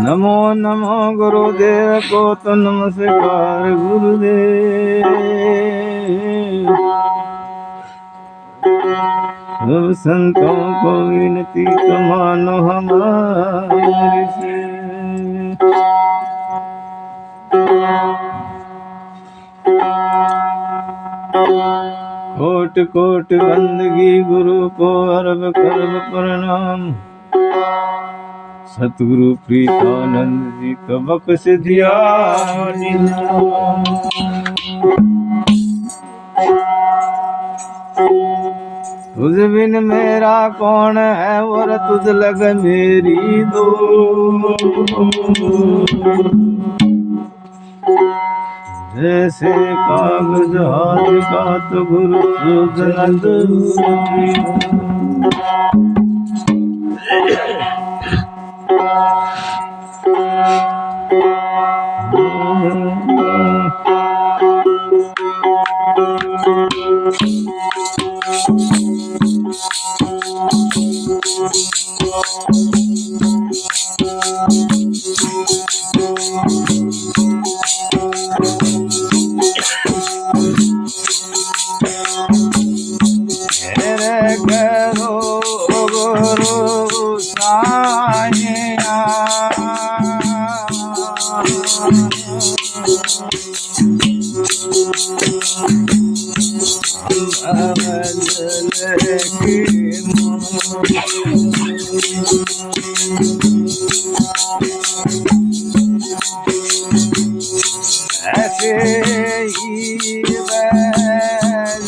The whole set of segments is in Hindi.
नमो नमो गुरुदेव को तो नमस्कार गुरुदेव। सब संतों को विनती तो मानो हमारी से। कोट कोट बंदगी गुरु को अरब करब प्रणाम। सतगुरु प्रीतानंद जी का बख्श दिया तुझ बिन मेरा कौन है और तुझ लग मेरी दो। जैसे कागज हाथ का तो गुरु सुधनंद ऐसे ही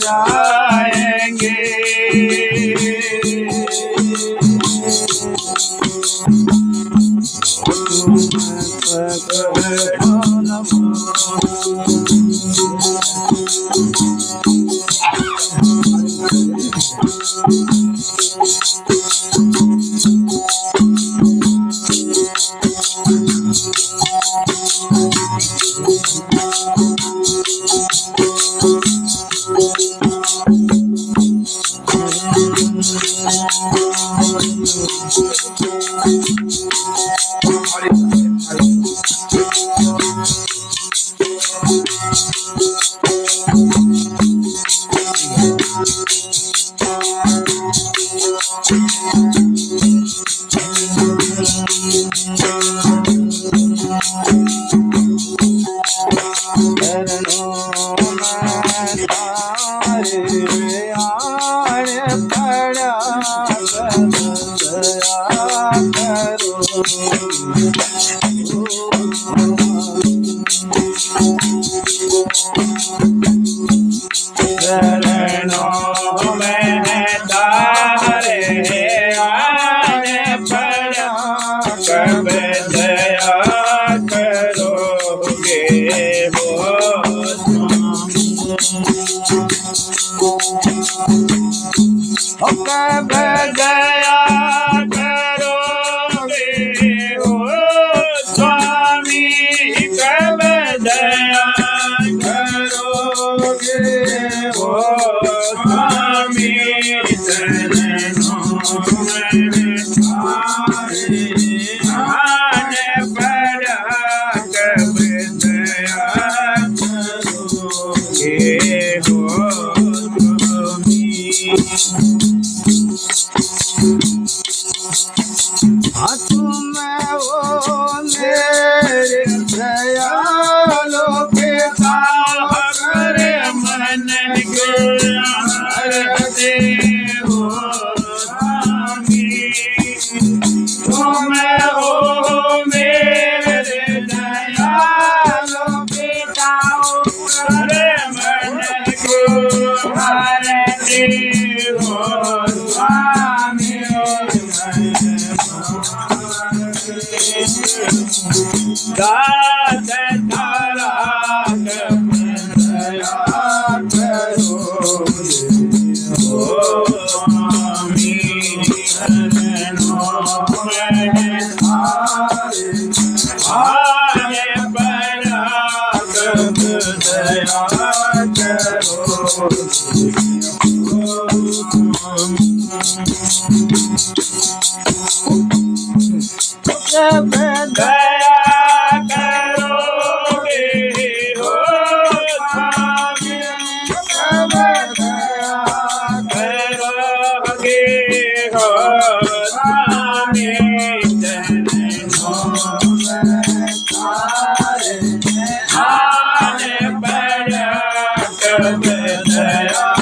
जाएंगे जब दया करोगे हो स्वामी, जब दया करोगे हो स्वामी, आने पड़ा कब दया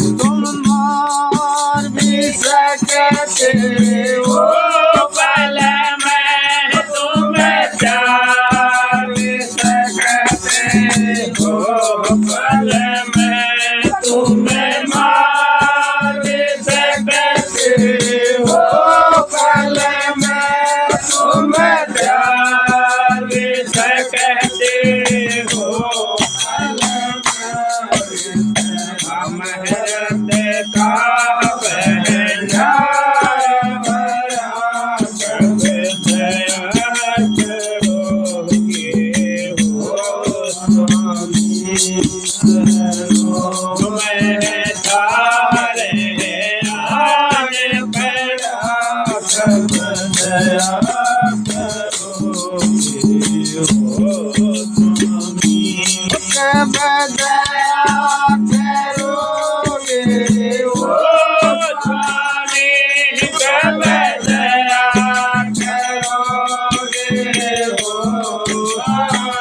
तुम मार भी सकते हो पल में, तुम चार भी सकते हो पल में, तुम मार भी सकते हो पल में, तुम चार भी सकते हो पल में, का बहना भरा कब दया करोगे हो स्वामी, तुम्हें तारे आने पड़ा कब दया करोगे हो स्वामी, कब दया करोगे हो स्वामी, कब दया करोगे हो स्वामी,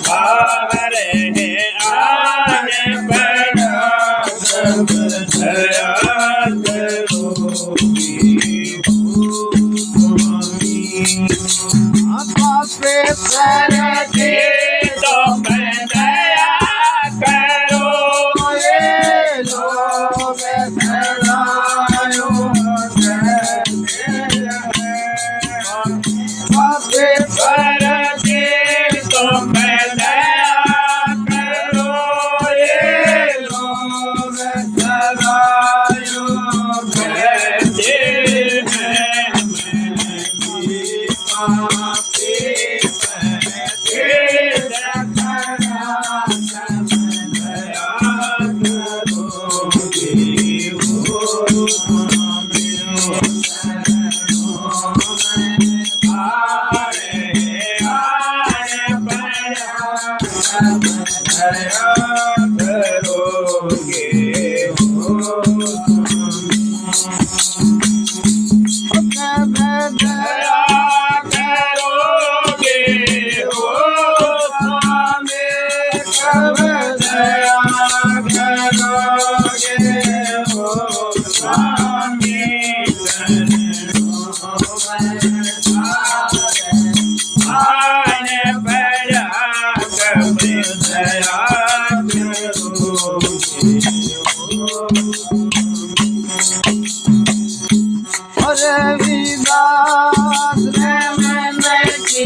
तारे आने पड़ा कब दया करोगे हो स्वामी, पे सरके तो मैं दया करो, ये लोग सलायो पे सरके तो मैं दया करो, ये लोग सलायो कहते हैं रविदास ने मैंने की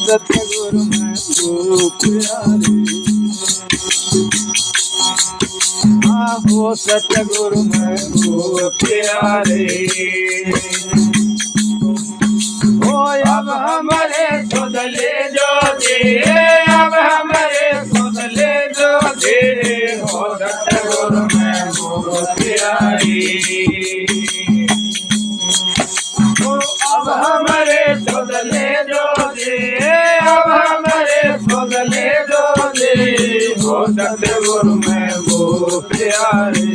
सतगुरु में खूब प्यारे, हो सतगुरु में खूब प्यारे। ओ अब हमारे सुध ले जो दे, अब हमारे सुध ले जो दे, हो सतगुरु मैं वो प्यारी। अब हमारे सुध ले जो दे, अब हमारे सुध ले जो दे, हो सतगुरु मैं वो प्यारे,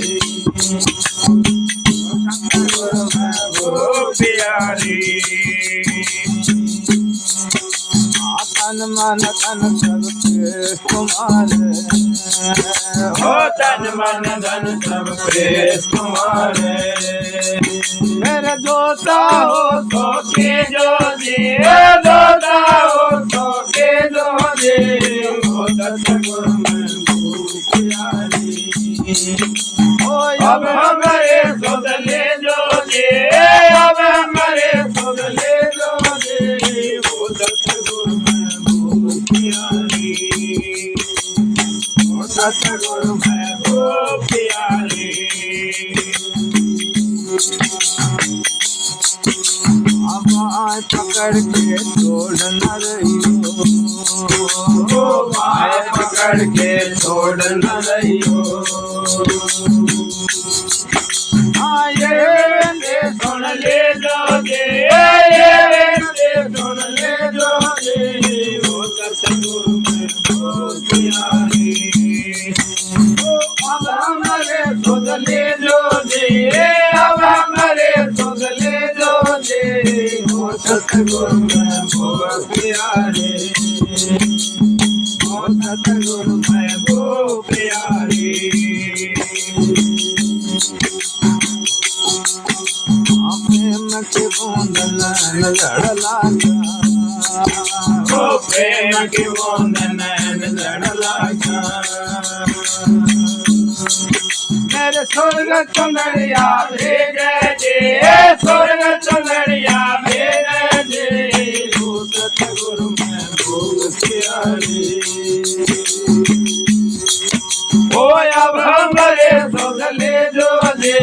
सतगुरु मैं वो प्यारी। तन मन धन सब प्रेस तुम्हारे, हो तन मन धन सब प्रेस तुम्हारे। मेरे जोता हो तो के जो दे, जोता हो तो के जो दे, हो सतगुरु मैं वो प्यारी। ओ अब हमारे सुध ले जो दे, अब हमारे सुध ले जो दे, हो सतगुरु मैं वो प्यारी, हो सतगुरु मैं वो प्यारी। बाएं पकड़ के छोड़ न रहियो, बाएं पकड़ के छोड़ न रहियो। ये वेंदे सुन ले जो दे, ये वेंदे सुन ले जो दे, हो सतगुरु मैं वो प्यारी। अब हमारे सुध ले जो दे, अब हमारे सुध ले जो दे, हो सतगुरु मैं वो प्यारे, हो सतगुरु मैं वो प्यारी। प्रेम के बूंद नैन लड़ लागा, ओ प्रेम के बूंद नैन लड़ लागा। मेरे स्वर्ग चुनरिया भेजे दे, स्वर्ग चुनरिया भेजे दे, हो सतगुरु मैं वो प्यारी। ओ अब हमारे सुध ले जो दे,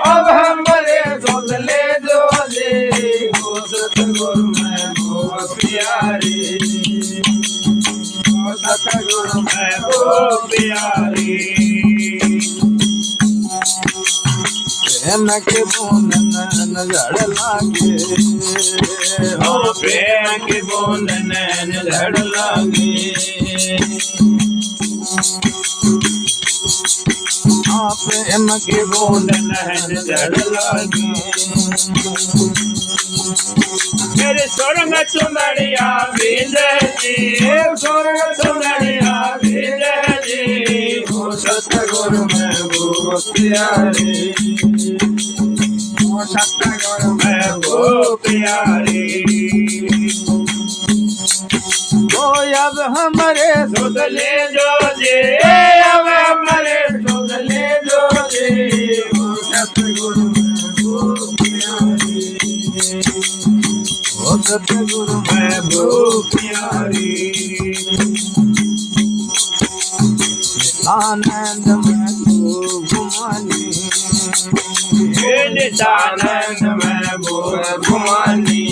अब हमारे सुध ले जो दे, हो सतगुरु मैं वो प्यारी, हो सतगुरु मैं वो प्यारी। प्रेम के बूंद नैन लड़ लागे, हो प्रेम के बूंद नैन लड़ लागे। प्रेम के बूंद नैन लड़ लागे। मेरे स्वर्ग चुनरिया भेजे दे, स्वर्ग चुनरिया भेजे दे, हो सतगुरु मैं वो प्यारे, हो सतगुरु मैं वो प्यारी। ओ अब हमारे सुध ले जो दे, अब हमारे सुध ले जो दे, हो सतगुरु मैं वो प्यारी, हो सतगुरु मैं वो प्यारी। आनंद में तू घुमानी, आनंद में वो घुमानी।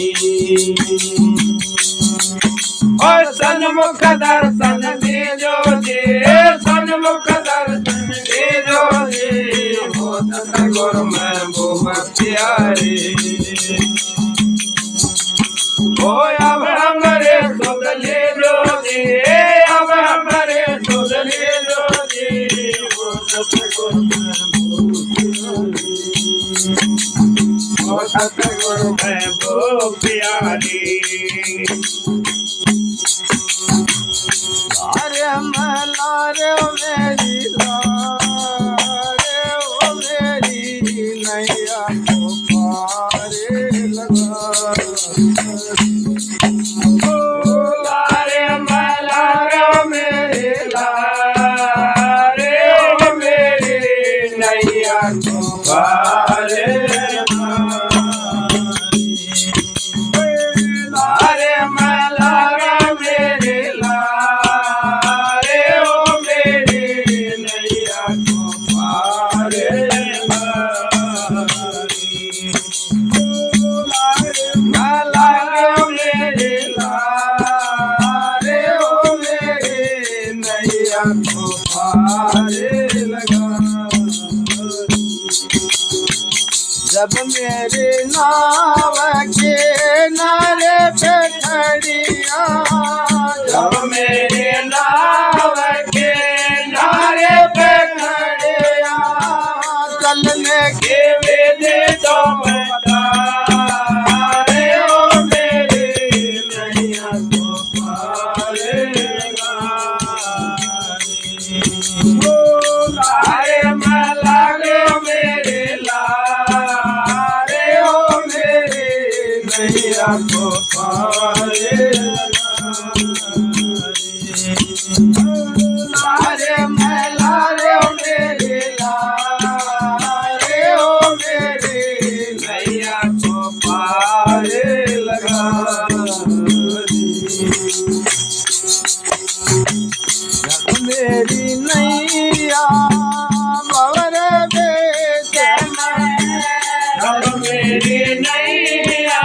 और सन्मुख दर्शन दे जो दे, सन्मुख दर्शन दे जो दे, हो सतगुरु मैं वो प्यारे। ओ अब हमारे सुध ले जो दे, अब हमारे सुध ले जो दे, हो सतगुरु मैं वो प्यारी, हो सतगुरु मैं वो प्यारी। लारे मैं लारे ओ मेरी लारे ओ मेरी नैया को पारे लगा। लारे मैं लारे ओ मेरी लारे ओ मेरी नैया को पारे लगा। लारे मैं लारे मेरी लारे ओ मेरी नैया को पारे लगा। जब मेरी नाव के नारे पे खड़िया, जब मेरी नाव के नारे पे खड़िया, चलने के विधि तो बता रे ओ मेरी नैया को पार लारे मैं लागे मेरे लारे ओ मेरे नैया को पार लारे मैं लारे ओ मेरे लारे ओ मेरे नैया को पार लगा। मेरी नैया भंवर बेच में, मेरी नैया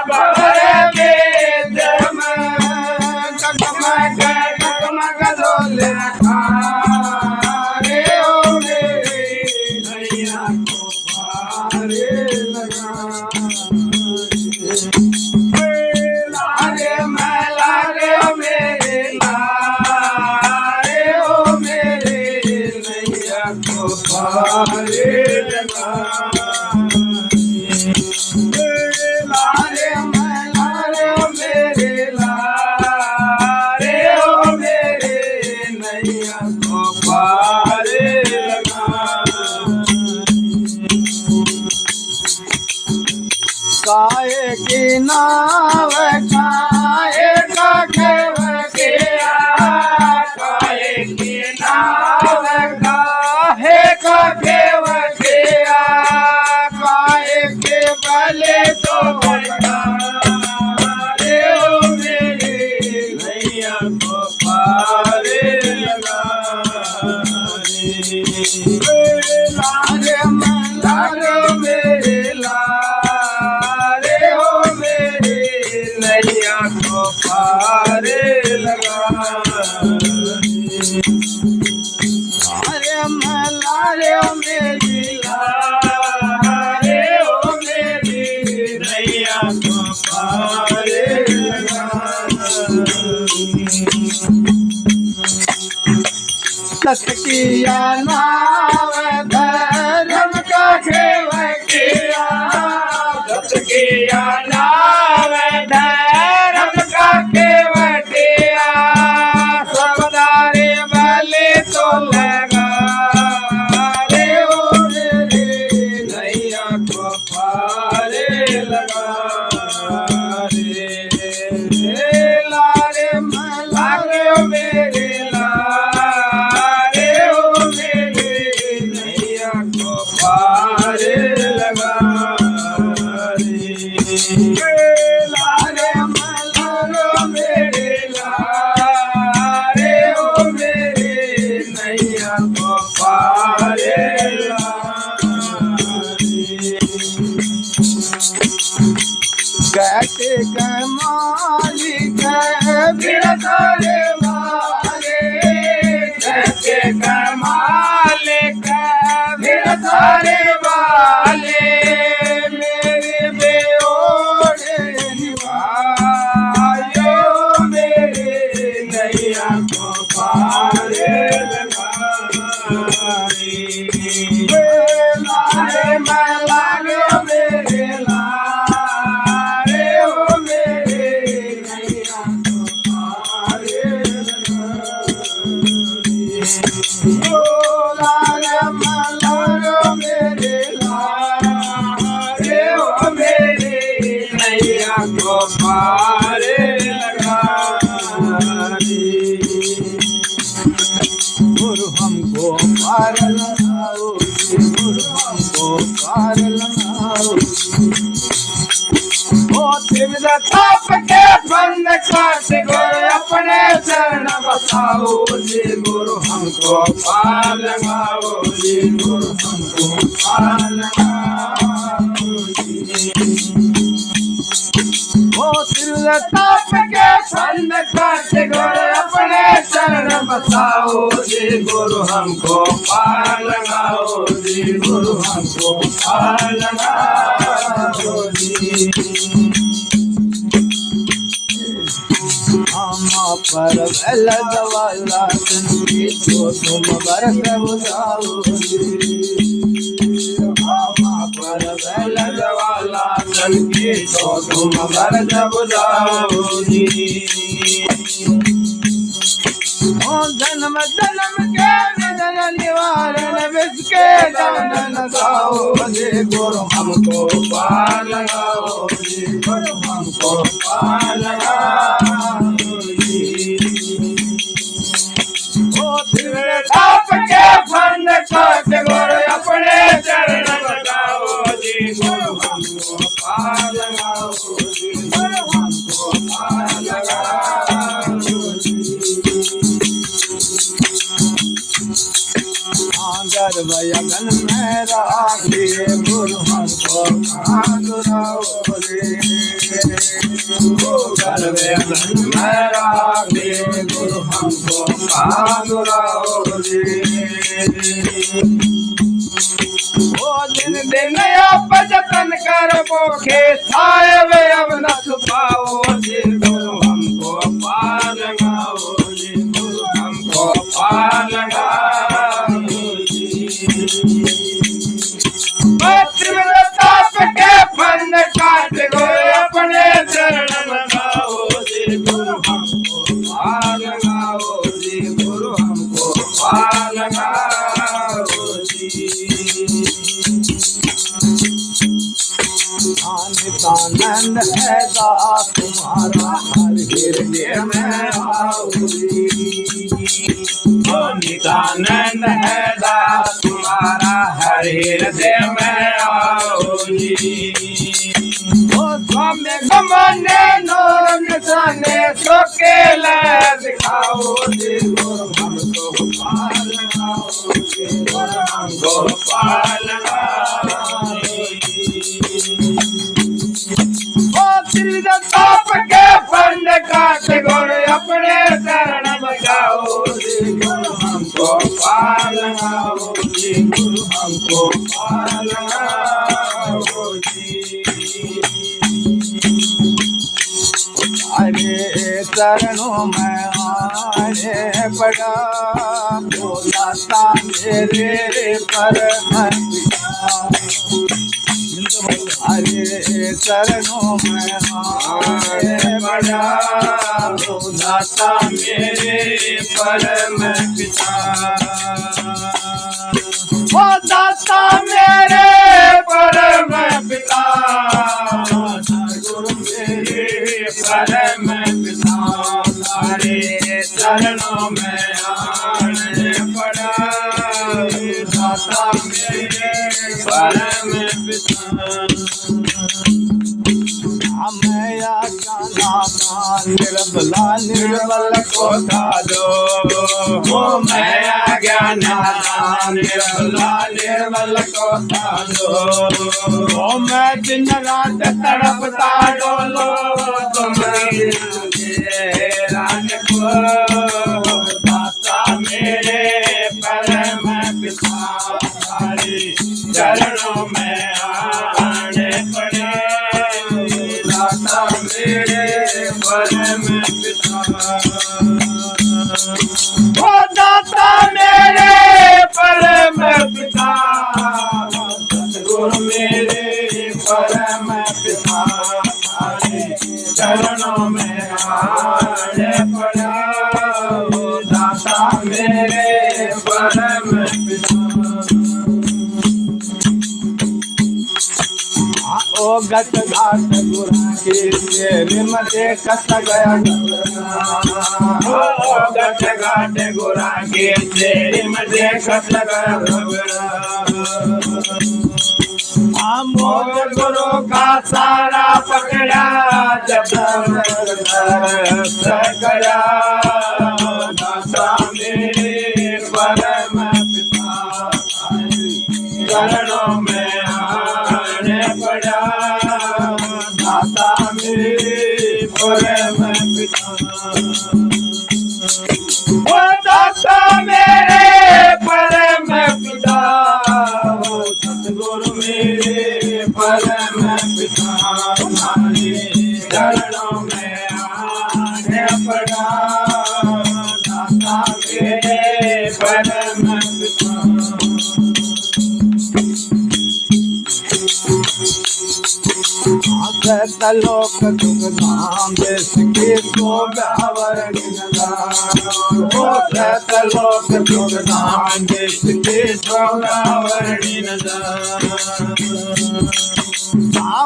भंवर बेच में, डगमग डगमग डोले रे ओ मेरी नैया को पार लगा। लारे मैं लारे ओ मेरे लारे ओ मेरे नैया को पार लगा। लारे मैं लारे ओ मेरे लारे ओ मेरे नैया को पार लगा। काहे की नाव काहे का खेव गया, काहे की नाव काहे का खेव गया, काहे के बले तो बता रे ओ मेरी नैया को पार लगा। लारे मैं लारे मेरे लारे ओ मेरे नैया को पार लगा। लारे मैं लारे ओ मेरी लारे ओ मेरी नैया को पार लगा। सतकिया नाव धर्म का खेव किया, सतकिया नाव धर्म का खेव किया, सबदारे बले तो लगा रे ओ मेरे नैया को पार लगा रे। लारे मैं लारे ओ मेरे लारे ओ मेरे नैया को पार लगा रे। लारे मैं लारे ओ मेरे लारे ओ मेरे नैया को पार लगा रे। कैसे मालिक बिरतारे वाले, कैसे मालिक बिरतारे वाले, मेरे बेओढ़े निभायो मेरे नैया को पार लगा रे। लारे मैं लारे मेरे लारे ओ मेरे नैया को पार लगा रे। लारे मैं लारे मेरे लारे ओ मेरे नैया को पार लगा रे। गुरु हमको पार लगाओ, गुरु हमको पार लगाओ। ओ तिमिर थाप के बंद काट गुरु अपने चरण बसाओ जी, गुरु हमको पार लगाओ जी, गुरु हमको पार लगाओ जी। ओ तिमिर थाप के बंद काट गुरु अपने चरण बसाओ जी, गुरु हमको पार लगाओ जी, गुरु हमको पार लगाओ जी। हम पर वेल दवाला की जो तुम बरस बुझाओ जी, हम पर वेल दवाला की जो तुम बरस बुझाओ जी। जन्म जन्म के निधन निवारण विष के दान गाओ जी, गुरु हमको पार लगाओ जी, गुरु हमको पार लगाओ जी। ओ ताप के फंद काट गुरु अपने चरण लगाओ जी, गुरु हमको पार लगाओ जी, गुरु हमको पार लगाओ जी। गर्भ यगन में राखिए गुरु हमको कांगुराओ रे, गर्भ यगन में राखिए गुरु हमको कांगुराओ रे। ओ दिन दिन आप जतन कर बोखे छाए वे अब न छुपाओ जी, गुरु हमको पार लगाओ जी, गुरु हमको पार लगाओ। ताप के फंद काट गए अपने चरण लगाओ जी, गुरु हमको पार लगाओ जी, गुरु हमको पार लगाओ जी। नित्यानंद है दास तुम्हारा हर हृदय में आओ जी, नित्यानंद है दास तुम्हारा हर हृदय में आओ जी। ओ स्वामी गमने नोर निशाने सोकेला दिखाओ जी, गुरु हमको पार लगाओ जी, गुरु हमको पार लगाओ जी। ओ ताप के फंद काट गुरु अपने शरण बजाओ जी, गुरु हमको पार लगाओ जी, गुरु हमको पार लगाओ जी। अरे चरणों में आने पड़ा बोला था मेरे पर अरे चरणों में आने पड़ा बोला था मेरे परम पिता, ओ दाता मेरे परम पिता, गुरु मेरे परम पिता, हरे चरणों में आने पड़ा दाता मेरे परम पिता। मैं निर्बला निर्बल को था दो, ओ मैं ज्ञान निर्बला निर्बल को था दो, ओ मैं दिन रात तड़पता डोलो तुम्हारे रान को, दाता मेरे परम पिता, हरि चरणों में आने पड़े दाता मेरे परम पिता, ओ दाता मेरे परम पिता, सतगुरु मेरे परम पिता, चरणों में आने पड़ा दाता मेरे परम पिता। ओ गत घाट गुरा के तेरे मजे कस गया ओ गत घाट गुरा के तेरे मजे कस गया मोर गुरु का सारा पकड़ा जब गया दाता मेरे परम पिता, चरणों में आने पड़ा दाता मेरे परम पिता, परम पिता हमारे चरणों में आने पड़ा दाता मेरे परम पिता लोक दुख धाम देश के शोभावरणी लोक दुख धाम देश के शोभावरणी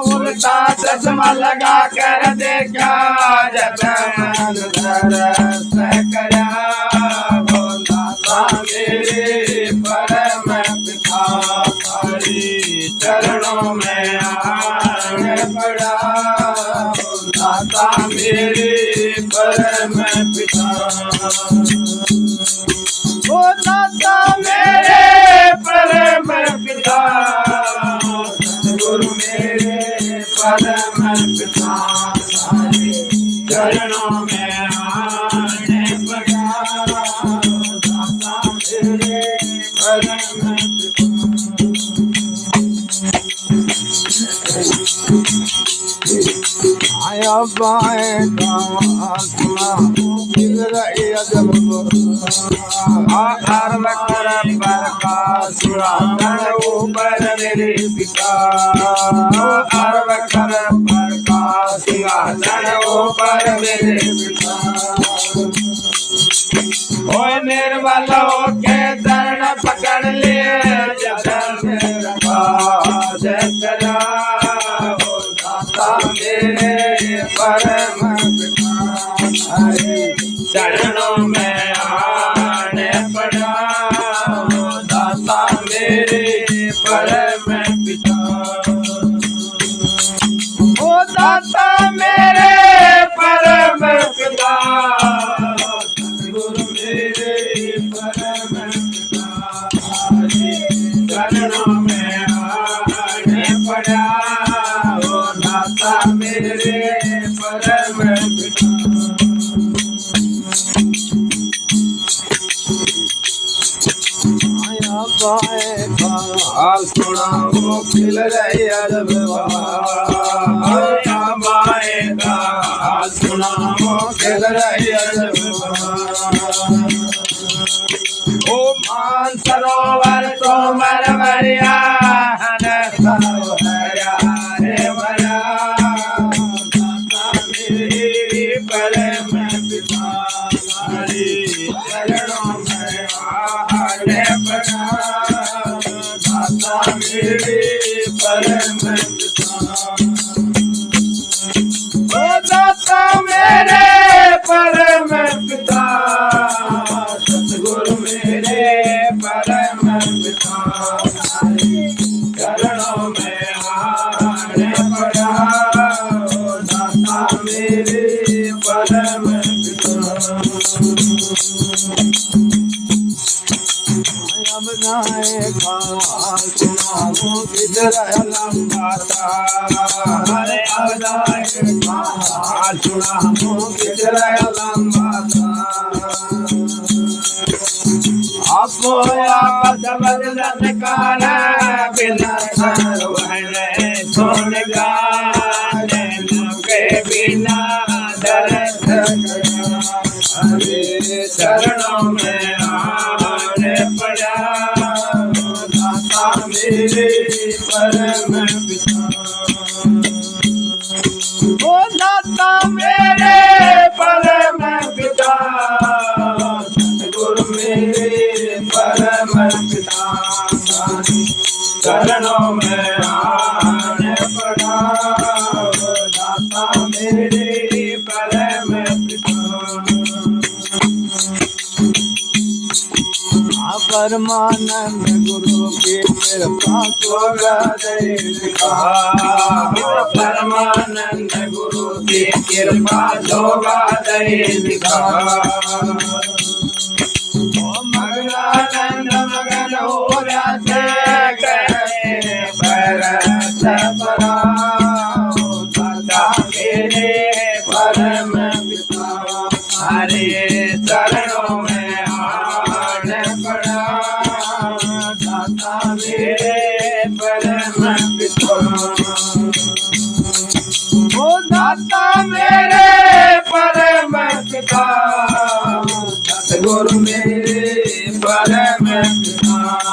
उल्टा चश्मा लगा कर देखा जतन दरस करा दाता मेरे परम पिता हरि चरणों में आने पड़ा दाता मेरे परम पिता ओ दाता मेरे परम पिता गुरु मेरे परम पिता हरि चरणों में आने पड़ा दाता मेरे परम पिता आया बाए आत्मा गिर रही अजब आधार कर प्रकाश ऊपर मेरे पिता आधार कर प्रकाश ऊपर मेरे पिता ओ निर्मल के चरण पकड़ ले जगरा मेरे परम पिता हरि चरणों में आने पड़ा दाता मेरे परम पिता ओ दाता मेरे परम पिता गुरु मेरे परम पिता हरि चरणों में आने पड़ा मेरे परम पिता आया बाए हाल सुनाओ खिल रही अजब आया बाए हाल सुनाओ खिल रही अजब ओ मान सरोवर तोमर मरिया परम पिता हरि चरणों में आने पड़ा दाता मेरे परम पिता ओ दाता मेरे परम पिता सतगुरु मेरे परम पिता हरि चरणों में आने पड़ा दाता मेरे परम पिता अब नाए सुनाओ किधर लंबाता हरे अब नाए सुनाओ किधर लंबाता आपको आप बदलन काना बिना सरवने सोने का के बिना दर्द हरे चरणों में आने पड़ा दाता मेरे परम पिता ओ दाता मेरे परम पिता गुरु मेरे परम पिता चरणों में आने पड़ा दाता मेरे परम पिता परमानंद गुरु के कृपा परमानंद गुरु की कृपा जोगा दे दिखा मगनानंद मगन हो जाते भरत परा दाता मेरे परम पिता हरे चरणों में आने पड़ा दाता मेरे परम पिता परम पिता